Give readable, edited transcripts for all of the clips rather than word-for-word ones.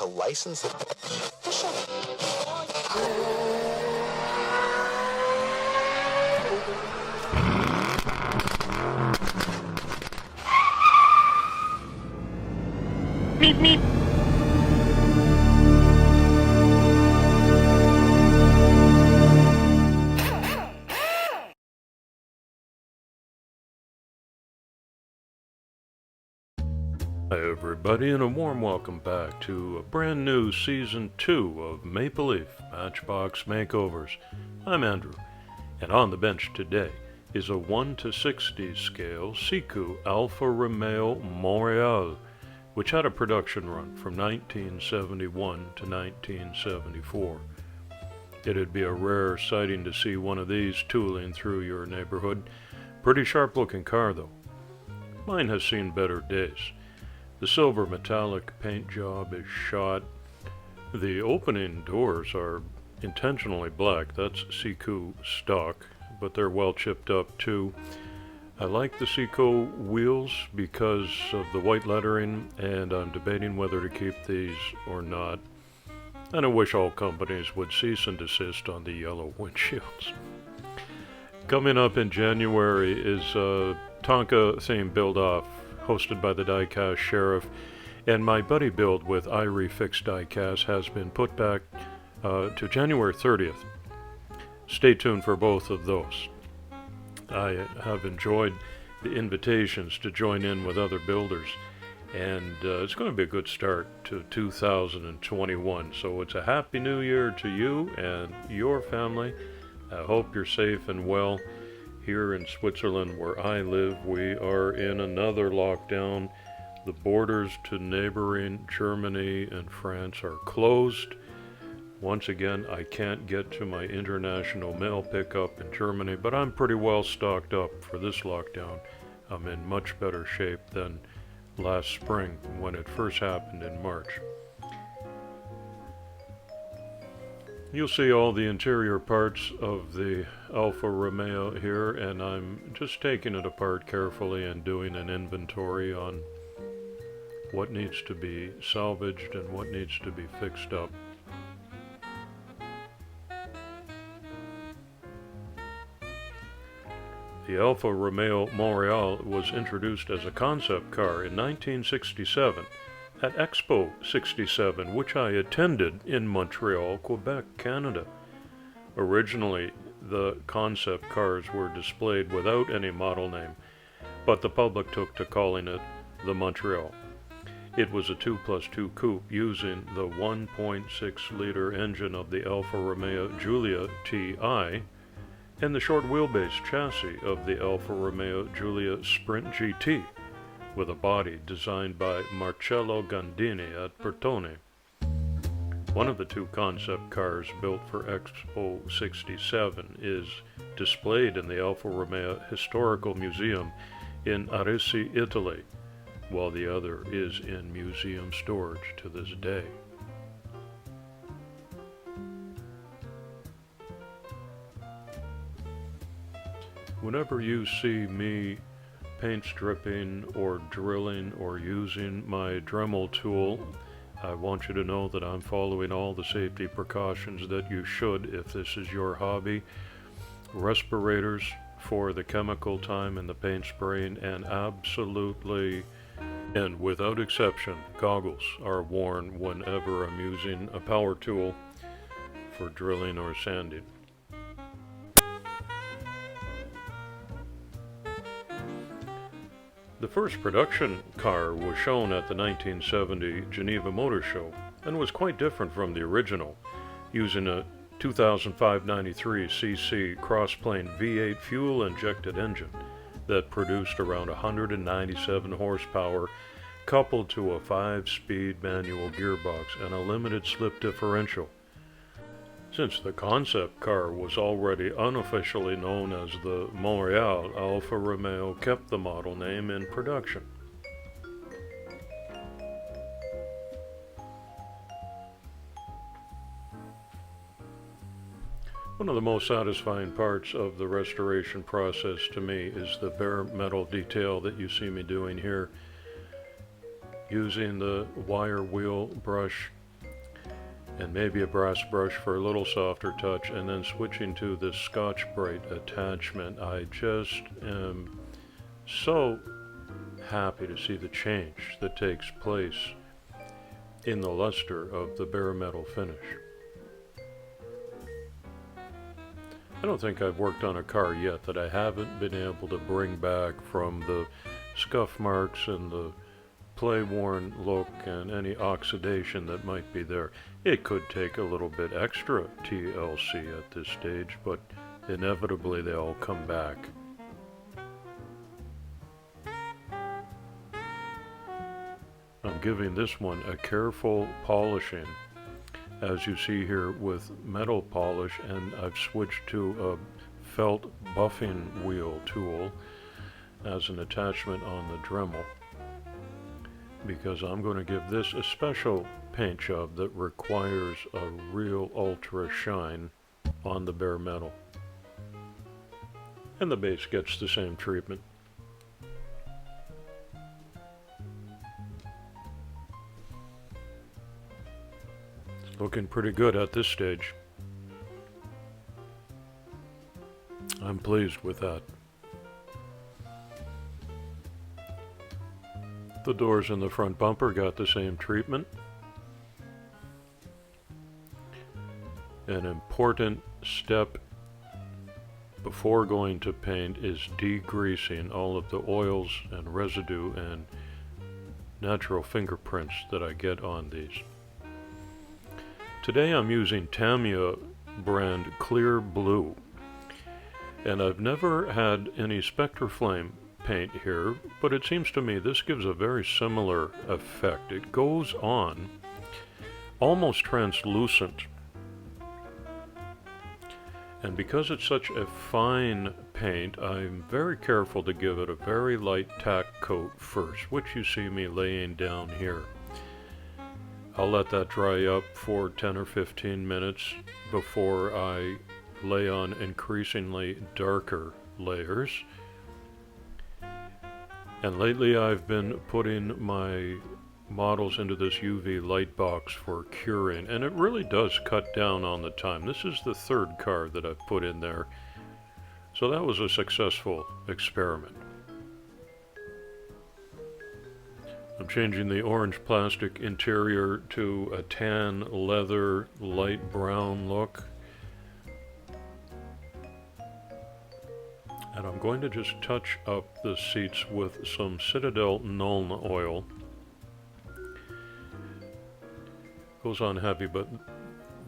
to license it. Meep, meep. Hi everybody, and a warm welcome back to a brand new Season 2 of Maple Leaf Matchbox Makeovers. I'm Andrew, and on the bench today is a 1 to 60 scale Siku Alfa Romeo Montréal, which had a production run from 1971 to 1974. It'd be a rare sighting to see one of these tooling through your neighborhood. Pretty sharp looking car though. Mine has seen better days. The silver metallic paint job is shot. The opening doors are intentionally black. That's Siku stock, but they're well chipped up too. I like the Siku wheels because of the white lettering, and I'm debating whether to keep these or not. And I wish all companies would cease and desist on the yellow windshields. Coming up in January is a Tonka theme build-off hosted by the diecast sheriff, and my buddy build with Irie Fixed Diecast has been put back to January 30th. Stay tuned for both of those. I have enjoyed the invitations to join in with other builders, and it's going to be a good start to 2021. So it's a happy new year to you and your family. I hope you're safe and well. Here in Switzerland, where I live, we are in another lockdown. The borders to neighboring Germany and France are closed. Once again, I can't get to my international mail pickup in Germany, but I'm pretty well stocked up for this lockdown. I'm in much better shape than last spring when it first happened in March. You'll see all the interior parts of the Alfa Romeo here, and I'm just taking it apart carefully and doing an inventory on what needs to be salvaged and what needs to be fixed up. The Alfa Romeo Montréal was introduced as a concept car in 1967 at Expo 67, which I attended in Montreal, Quebec, Canada. Originally, the concept cars were displayed without any model name, but the public took to calling it the Montreal. It was a 2+2 coupe using the 1.6-liter engine of the Alfa Romeo Giulia TI and the short wheelbase chassis of the Alfa Romeo Giulia Sprint GT, with a body designed by Marcello Gandini at Bertone. One of the two concept cars built for Expo 67 is displayed in the Alfa Romeo Historical Museum in Arese, Italy, while the other is in museum storage to this day. Whenever you see me paint stripping or drilling or using my Dremel tool, I want you to know that I'm following all the safety precautions that you should if this is your hobby. Respirators for the chemical time in the paint spraying, and absolutely and without exception, goggles are worn whenever I'm using a power tool for drilling or sanding. The first production car was shown at the 1970 Geneva Motor Show and was quite different from the original, using a 2593cc cross-plane V8 fuel-injected engine that produced around 197 horsepower, coupled to a 5-speed manual gearbox and a limited slip differential. Since the concept car was already unofficially known as the Montréal, Alfa Romeo kept the model name in production. One of the most satisfying parts of the restoration process to me is the bare metal detail that you see me doing here, using the wire wheel brush and maybe a brass brush for a little softer touch, and then switching to this Scotch-Brite attachment. I just am so happy to see the change that takes place in the luster of the bare metal finish. I don't think I've worked on a car yet that I haven't been able to bring back from the scuff marks and the play-worn look and any oxidation that might be there. It could take a little bit extra TLC at this stage, but inevitably they all come back. I'm giving this one a careful polishing, as you see here with metal polish, and I've switched to a felt buffing wheel tool as an attachment on the Dremel, because I'm going to give this a special paint job that requires a real ultra shine on the bare metal. And the base gets the same treatment. It's looking pretty good at this stage. I'm pleased with that. The doors in the front bumper got the same treatment. An important step before going to paint is degreasing all of the oils and residue and natural fingerprints that I get on these. Today I'm using Tamiya brand Clear Blue, and I've never had any Spectraflame paint here, but it seems to me this gives a very similar effect. It goes on almost translucent, and because it's such a fine paint, I'm very careful to give it a very light tack coat first, which you see me laying down here. I'll let that dry up for 10 or 15 minutes before I lay on increasingly darker layers. And lately I've been putting my models into this UV light box for curing, and it really does cut down on the time. This is the third car that I've put in there, so that was a successful experiment. I'm changing the orange plastic interior to a tan leather light brown look. And I'm going to just touch up the seats with some Citadel Nuln oil. Goes on heavy, but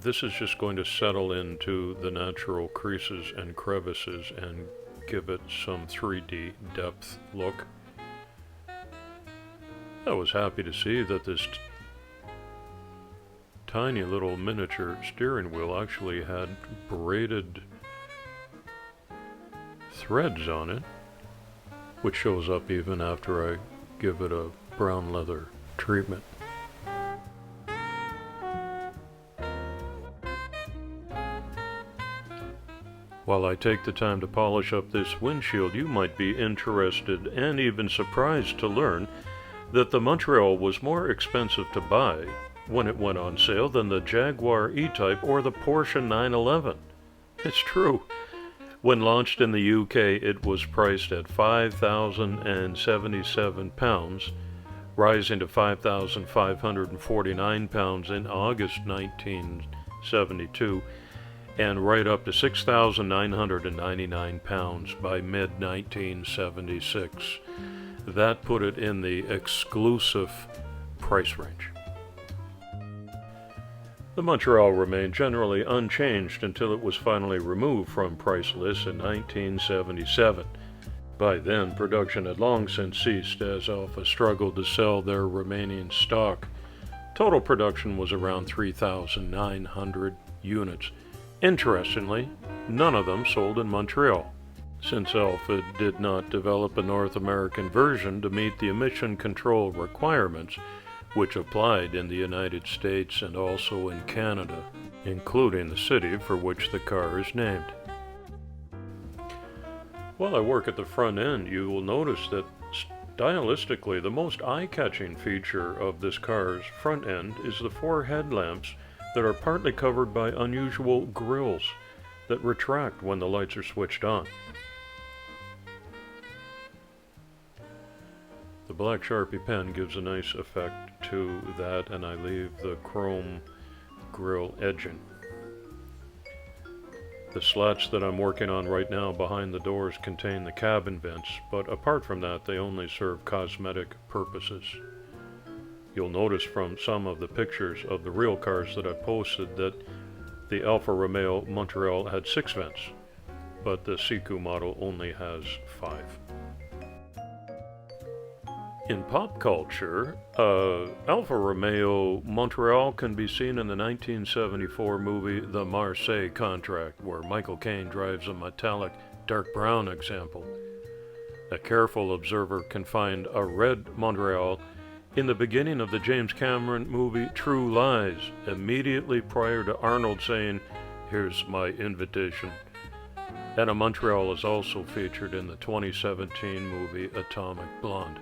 this is just going to settle into the natural creases and crevices and give it some 3D depth look. I was happy to see that this tiny little miniature steering wheel actually had braided threads on it, which shows up even after I give it a brown leather treatment. While I take the time to polish up this windshield, you might be interested and even surprised to learn that the Montreal was more expensive to buy when it went on sale than the Jaguar E-Type or the Porsche 911. It's true. When launched in the UK, it was priced at £5,077, rising to £5,549 in August 1972, and right up to £6,999 by mid-1976. That put it in the exclusive price range. The Montreal remained generally unchanged until it was finally removed from price lists in 1977. By then, production had long since ceased as Alfa struggled to sell their remaining stock. Total production was around 3,900 units. Interestingly, none of them sold in Montreal, since Alfa did not develop a North American version to meet the emission control requirements which applied in the United States and also in Canada, including the city for which the car is named. While I work at the front end, you will notice that stylistically the most eye-catching feature of this car's front end is the four headlamps that are partly covered by unusual grills that retract when the lights are switched on. The black Sharpie pen gives a nice effect to that, and I leave the chrome grill edging. The slats that I'm working on right now behind the doors contain the cabin vents, but apart from that, they only serve cosmetic purposes. You'll notice from some of the pictures of the real cars that I posted that the Alfa Romeo Montréal had 6 vents, but the Siku model only has 5. In pop culture, Alfa Romeo Montréal can be seen in the 1974 movie The Marseille Contract, where Michael Caine drives a metallic dark brown example. A careful observer can find a red Montréal in the beginning of the James Cameron movie True Lies, immediately prior to Arnold saying, "Here's my invitation." And a Montreal is also featured in the 2017 movie Atomic Blonde.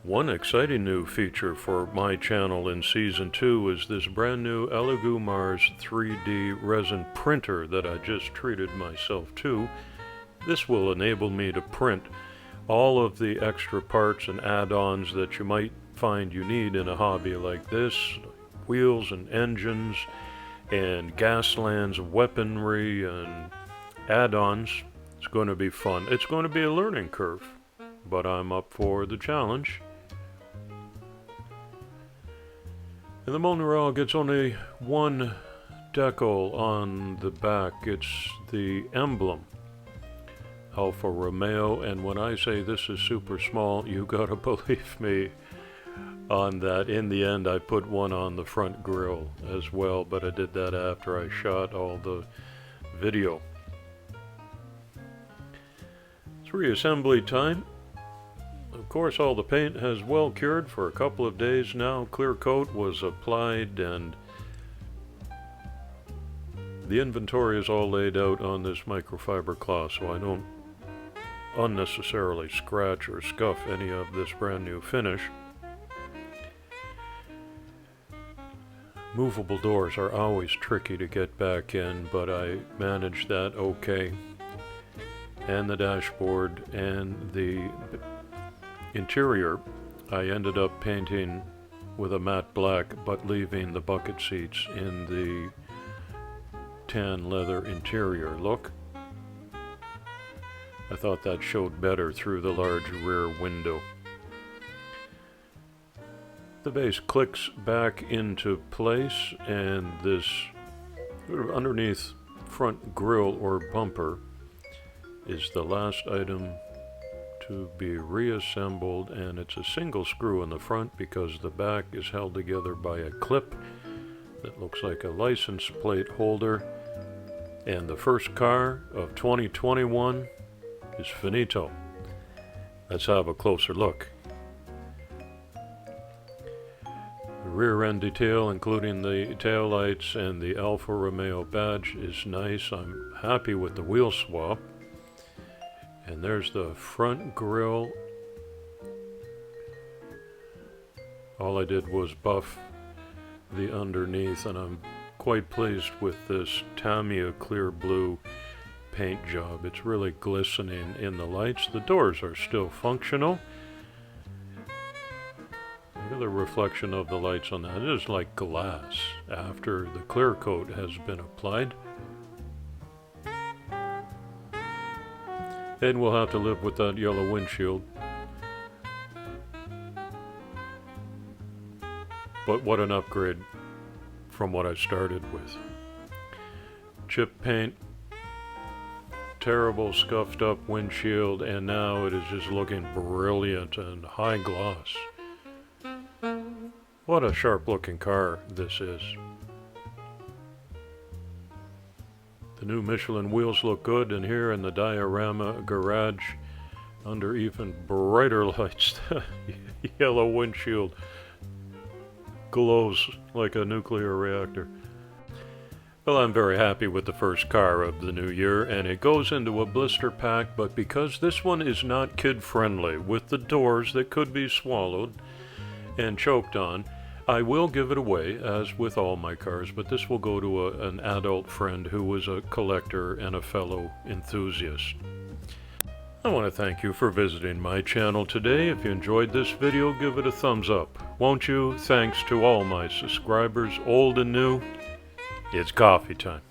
One exciting new feature for my channel in Season 2 is this brand new Elegoo Mars 3D resin printer that I just treated myself to. This will enable me to print all of the extra parts and add-ons that you might find you need in a hobby like this. Wheels and engines and Gasland's weaponry and add-ons. It's going to be fun. It's going to be a learning curve, but I'm up for the challenge. And the Montreal gets only one decal on the back. It's the emblem, Alfa Romeo, and when I say this is super small, you gotta believe me on that. In the end, I put one on the front grille as well, but I did that after I shot all the video. It's reassembly time. Of course, all the paint has well cured for a couple of days now. Clear coat was applied, and the inventory is all laid out on this microfiber cloth, so I don't unnecessarily scratch or scuff any of this brand new finish. Movable doors are always tricky to get back in, but I managed that okay. And the dashboard and the interior, I ended up painting with a matte black, but leaving the bucket seats in the tan leather interior look. I thought that showed better through the large rear window. The base clicks back into place, and this sort of underneath front grille or bumper is the last item to be reassembled, and it's a single screw in the front because the back is held together by a clip that looks like a license plate holder. And the first car of 2021 is finito. Let's have a closer look. The rear end detail, including the taillights and the Alfa Romeo badge, is nice. I'm happy with the wheel swap. And there's the front grille. All I did was buff the underneath, and I'm quite pleased with this Tamiya clear blue paint job. It's really glistening in the lights. The doors are still functional. Look at the reflection of the lights on that. It is like glass after the clear coat has been applied. And we'll have to live with that yellow windshield. But what an upgrade from what I started with. Chip paint, terrible scuffed up windshield, and now it is just looking brilliant and high gloss. What a sharp looking car this is. The new Michelin wheels look good, and here in the diorama garage, under even brighter lights, the yellow windshield glows like a nuclear reactor. Well, I'm very happy with the first car of the new year, and it goes into a blister pack, but because this one is not kid-friendly, with the doors that could be swallowed and choked on, I will give it away, as with all my cars, but this will go to an adult friend who was a collector and a fellow enthusiast. I want to thank you for visiting my channel today. If you enjoyed this video, give it a thumbs up. Won't you? Thanks to all my subscribers, old and new. It's coffee time.